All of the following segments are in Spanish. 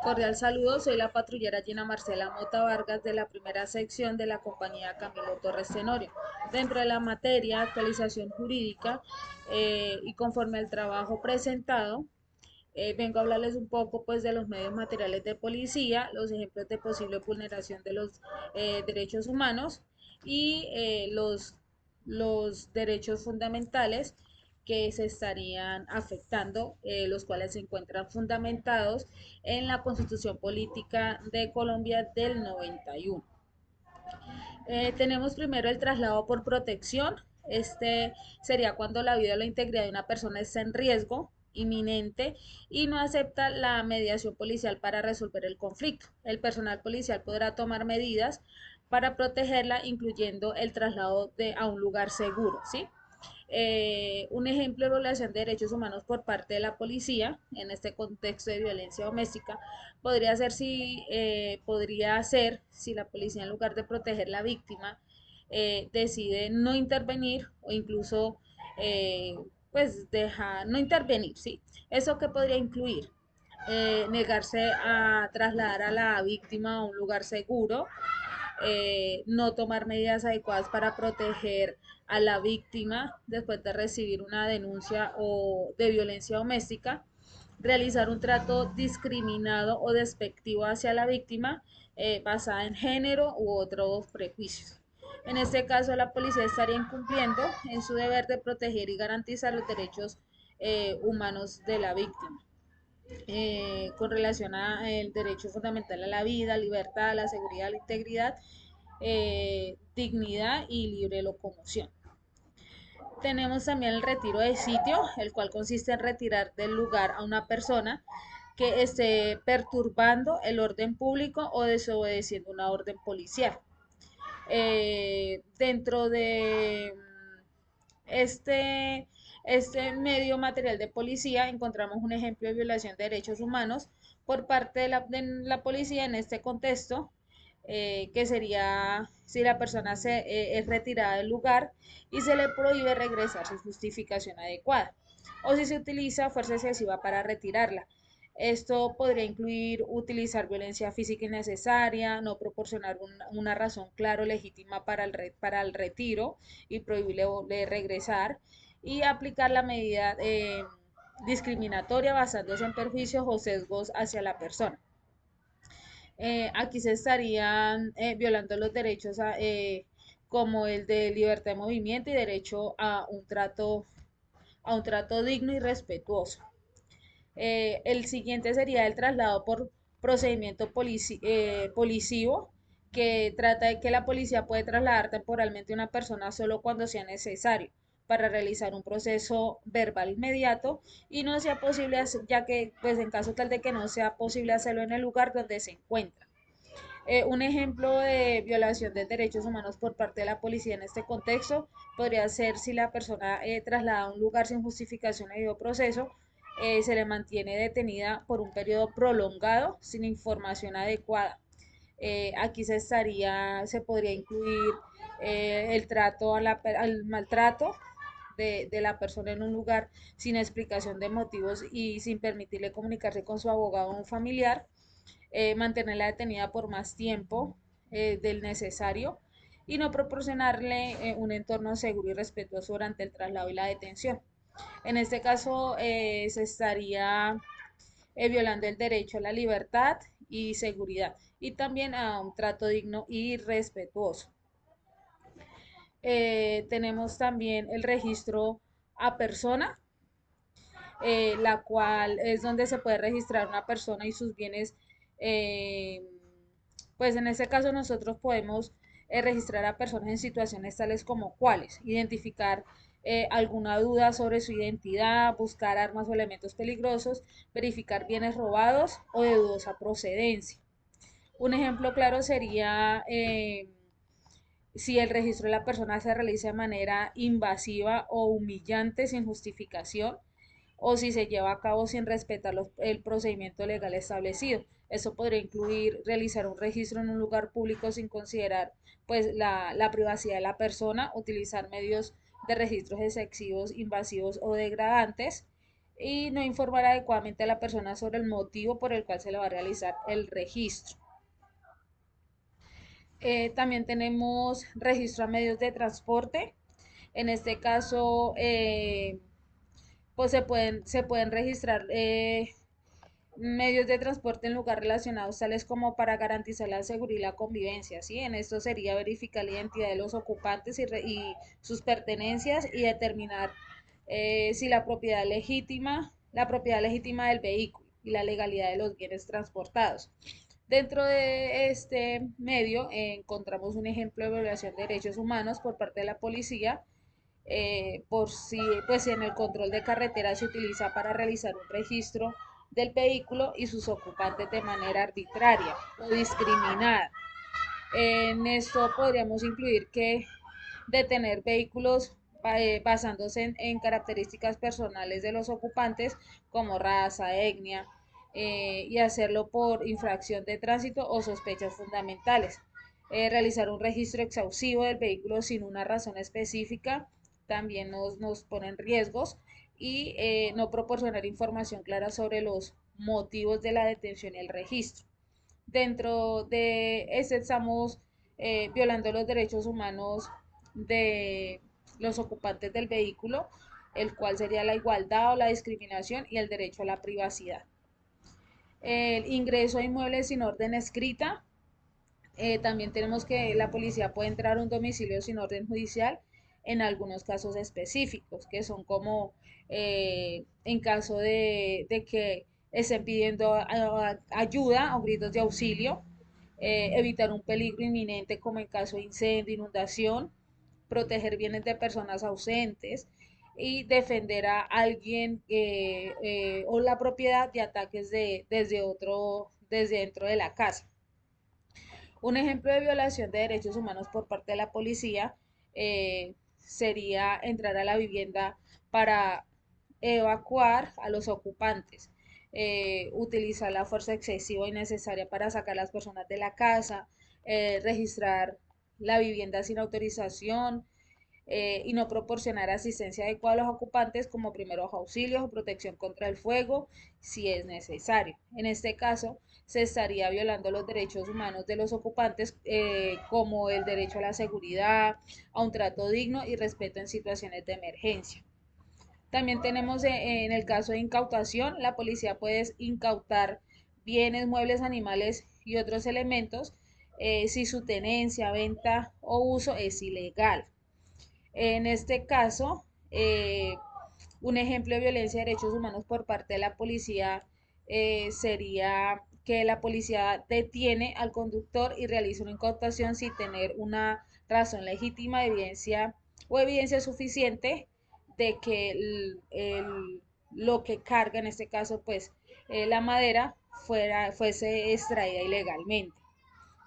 Cordial saludo, soy la patrullera Gina Marcela Mota Vargas de la primera sección de la compañía Camilo Torres Tenorio. Dentro de la materia actualización jurídica y conforme al trabajo presentado, vengo a hablarles un poco pues de los medios materiales de policía, los ejemplos de posible vulneración de los derechos humanos y los derechos fundamentales que se estarían afectando, los cuales se encuentran fundamentados en la Constitución Política de Colombia del 91. Tenemos primero el traslado por protección. Este sería cuando la vida o la integridad de una persona está en riesgo inminente y no acepta la mediación policial para resolver el conflicto. El personal policial podrá tomar medidas para protegerla, incluyendo el traslado a un lugar seguro, ¿sí? Un ejemplo de violación de derechos humanos por parte de la policía en este contexto de violencia doméstica podría ser si la policía en lugar de proteger la víctima decide no intervenir o incluso pues deja no intervenir, ¿sí? ¿Eso qué podría incluir? Negarse a trasladar a la víctima a un lugar seguro, no tomar medidas adecuadas para proteger a la víctima después de recibir una denuncia o de violencia doméstica, realizar un trato discriminado o despectivo hacia la víctima basada en género u otros prejuicios. En este caso, la policía estaría incumpliendo en su deber de proteger y garantizar los derechos humanos de la víctima. Con relación al derecho fundamental a la vida, libertad, la seguridad, la integridad, dignidad y libre locomoción. Tenemos también el retiro de sitio, el cual consiste en retirar del lugar a una persona que esté perturbando el orden público o desobedeciendo una orden policial. Dentro de este, este medio material de policía encontramos un ejemplo de violación de derechos humanos por parte de la policía en este contexto, que sería si la persona es retirada del lugar y se le prohíbe regresar sin justificación adecuada, o si se utiliza fuerza excesiva para retirarla. Esto podría incluir utilizar violencia física innecesaria, no proporcionar una razón clara o legítima para el retiro y prohibirle de regresar, y aplicar la medida discriminatoria basándose en perjuicios o sesgos hacia la persona. Aquí se estarían violando los derechos como el de libertad de movimiento y derecho a un trato digno y respetuoso. El siguiente sería el traslado por procedimiento policivo, que trata de que la policía puede trasladar temporalmente a una persona solo cuando sea necesario para realizar un proceso verbal inmediato y no sea posible, ya que pues en caso tal de que no sea posible hacerlo en el lugar donde se encuentra. Un ejemplo de violación de derechos humanos por parte de la policía en este contexto podría ser si la persona traslada a un lugar sin justificación de debido proceso, se le mantiene detenida por un periodo prolongado sin información adecuada. Aquí se podría incluir el trato al maltrato de la persona en un lugar sin explicación de motivos y sin permitirle comunicarse con su abogado o un familiar, mantenerla detenida por más tiempo del necesario y no proporcionarle un entorno seguro y respetuoso durante el traslado y la detención. En este caso, se estaría violando el derecho a la libertad y seguridad y también a un trato digno y respetuoso. Tenemos también el registro a persona, la cual es donde se puede registrar una persona y sus bienes. eh, pues en este caso nosotros podemos registrar a personas en situaciones tales como cuáles: identificar alguna duda sobre su identidad, buscar armas o elementos peligrosos, verificar bienes robados o de dudosa procedencia. Un ejemplo claro sería si el registro de la persona se realiza de manera invasiva o humillante sin justificación, o si se lleva a cabo sin respetar el procedimiento legal establecido. Eso podría incluir realizar un registro en un lugar público sin considerar pues la privacidad de la persona, utilizar medios de registros excesivos, invasivos o degradantes, y no informar adecuadamente a la persona sobre el motivo por el cual se le va a realizar el registro. También tenemos registro a medios de transporte. En este caso, pues se pueden registrar medios de transporte en lugares relacionados, tales como para garantizar la seguridad y la convivencia, ¿sí? En esto sería verificar la identidad de los ocupantes y sus pertenencias y determinar si la propiedad legítima del vehículo y la legalidad de los bienes transportados. Dentro de este medio encontramos un ejemplo de violación de derechos humanos por parte de la policía, por si, pues, si en el control de carretera se utiliza para realizar un registro del vehículo y sus ocupantes de manera arbitraria o discriminada. En esto podríamos incluir que detener vehículos basándose en características personales de los ocupantes como raza, etnia, y hacerlo por infracción de tránsito o sospechas fundamentales. Realizar un registro exhaustivo del vehículo sin una razón específica también nos pone en riesgos y no proporcionar información clara sobre los motivos de la detención y el registro. Dentro de este estamos violando los derechos humanos de los ocupantes del vehículo, el cual sería la igualdad o la discriminación y el derecho a la privacidad. El ingreso a inmuebles sin orden escrita. También tenemos que la policía puede entrar a un domicilio sin orden judicial en algunos casos específicos, que son como en caso de que estén pidiendo ayuda o gritos de auxilio, evitar un peligro inminente como en caso de incendio, inundación, proteger bienes de personas ausentes y defender a alguien o la propiedad de ataques desde dentro de la casa. Un ejemplo de violación de derechos humanos por parte de la policía sería entrar a la vivienda para evacuar a los ocupantes, utilizar la fuerza excesiva y necesaria para sacar a las personas de la casa, registrar la vivienda sin autorización, y no proporcionar asistencia adecuada a los ocupantes como primeros auxilios o protección contra el fuego si es necesario. En este caso, se estaría violando los derechos humanos de los ocupantes, como el derecho a la seguridad, a un trato digno y respeto en situaciones de emergencia. También tenemos en el caso de incautación, la policía puede incautar bienes, muebles, animales y otros elementos si su tenencia, venta o uso es ilegal. En este caso, un ejemplo de violencia de derechos humanos por parte de la policía sería que la policía detiene al conductor y realiza una incautación sin tener una razón legítima de evidencia o evidencia suficiente de que lo que carga, en este caso, pues la madera, fuese extraída ilegalmente.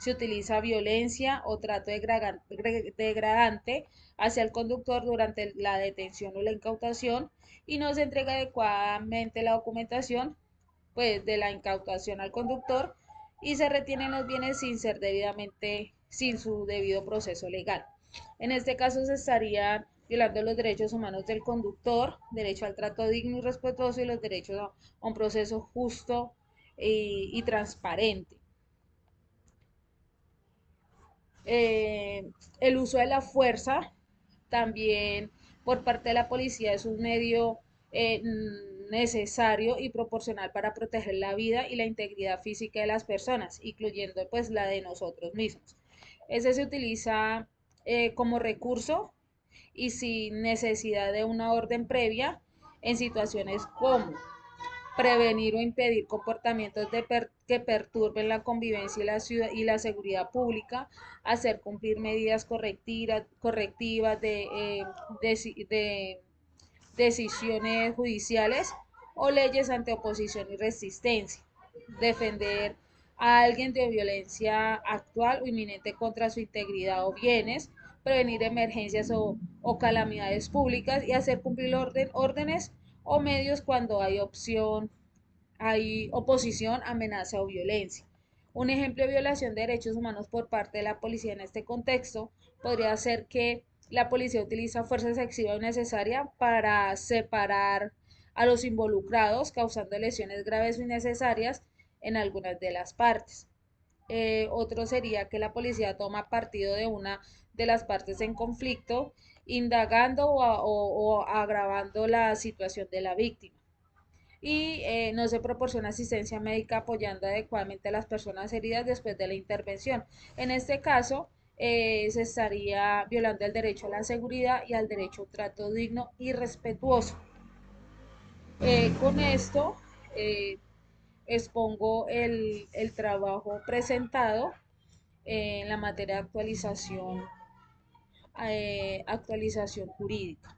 Se utiliza violencia o trato degradante hacia el conductor durante la detención o la incautación y no se entrega adecuadamente la documentación, pues, de la incautación al conductor y se retienen los bienes sin su debido proceso legal. En este caso se estarían violando los derechos humanos del conductor, derecho al trato digno y respetuoso y los derechos a un proceso justo y transparente. El uso de la fuerza también por parte de la policía es un medio necesario y proporcional para proteger la vida y la integridad física de las personas, incluyendo pues la de nosotros mismos. Ese se utiliza como recurso y sin necesidad de una orden previa en situaciones como prevenir o impedir comportamientos que perturben la convivencia y la seguridad pública, hacer cumplir medidas correctivas de decisiones judiciales o leyes ante oposición y resistencia, defender a alguien de violencia actual o inminente contra su integridad o bienes, prevenir emergencias o calamidades públicas y hacer cumplir órdenes o medios cuando hay oposición, amenaza o violencia. Un ejemplo de violación de derechos humanos por parte de la policía en este contexto podría ser que la policía utiliza fuerza excesiva o innecesaria para separar a los involucrados, causando lesiones graves o innecesarias en algunas de las partes. Otro sería que la policía toma partido de una de las partes en conflicto, indagando o agravando la situación de la víctima. Y no se proporciona asistencia médica apoyando adecuadamente a las personas heridas después de la intervención. En este caso, se estaría violando el derecho a la seguridad y al derecho a un trato digno y respetuoso. Con esto expongo el trabajo presentado en la materia de actualización jurídica.